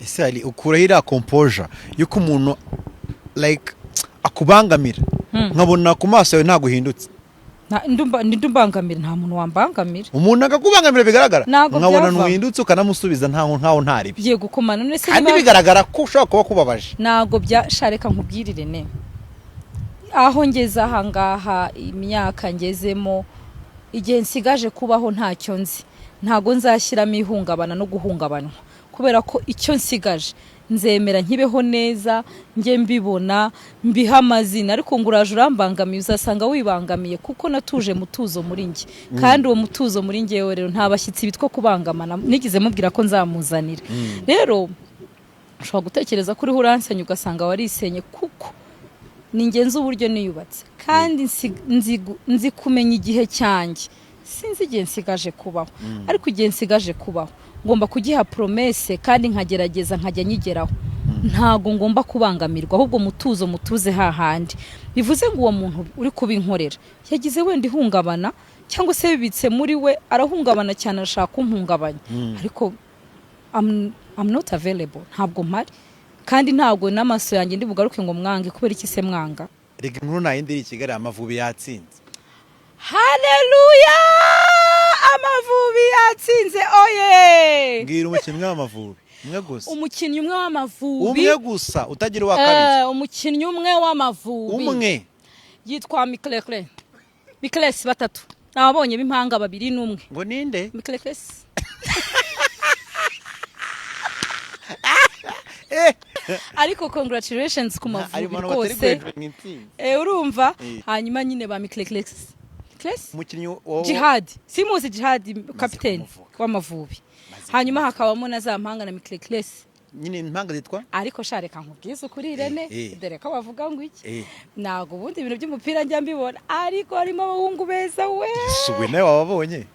ese ali ukurahira composure yuko umuntu like akubangamira nkabona ku maso yawe ntaguhindutse ndumbangamira nta muntu wambangamira umuntu akakubangamira bigaragara Ntabwo nkabona byava. nuhindutse ukanamusubiza ntaho ntaribi bigiye gukomana none se kandi bigaragara ko ushobora kuba kubabaje ntago byashareka nkubwirire ne aho ngeze ahangaha imyaka ngezemo igihe nsigaje kubaho ntacyo nzi ntago nzashyiramo ihungabana no guhungabanwa kubera ko icyo nsigaje nzemera nkibeho neza nge mbibona mbiha amazina ariko ngo uraje urambangamiye uzasanga wibangamiye kuko natuje mutuzo muri nge kandi uwo mutuzo muri ngewe rero nta bashyitsi bitwa kubangamana nigize mubwira ko nzamuzanira rero ushobora gutekereza kuri uransenya ugasanga warisenye kuko ni ingenzi uburyo niyubatse kandi nzi kumenya igihe cyanjye sinzi igihe nsigaje kubaho ariko igihe nsigaje kubaho ngomba kugiha promesse kandi nkagerageza nkajya nyigeraho ntago ngomba kubangamirwa ahubwo mutuze hahandi bivuze ngo uwo muntu uri kubinkorera yagize wenda ihungabana cyangwa se bibitse muri we arahungabana cyane ashaka kumpungabanya ariko I'm not available ntabwo mpari kandi ntabwo n'amaso yanjye ndi bugaruke ngo mwange kubera iki se mwanga rega inkuru nayindi iri Kigali Amavubi yatsinze Haleluya Amavubi yatsinze oye ngira umukinnyi w'Amavubi umwe gusa umukinnyi umwe w'Amavubi umwe gusa utagira uwa kabiri umukinnyi umwe w'Amavubi umwe yitwa Mikles batatu nababonye b'impanga babiri n'umwe ngo ninde Mikles ariko congratulations ku Mavubi rwose urumva hanyuma nyine ba Mikles umukinnyi Jihad simuzi Jihad kapiteni w'Amavubi hanyuma hakabamo na za mpanga na Mikles nyine impanga zitwa ariko shareka nkubwiza kuri Irene dore ko bavuga ngo iki nago ubundi ibintu by'umupira njya mbibona ariko harimo abahungu beza we suwe nawe wababonye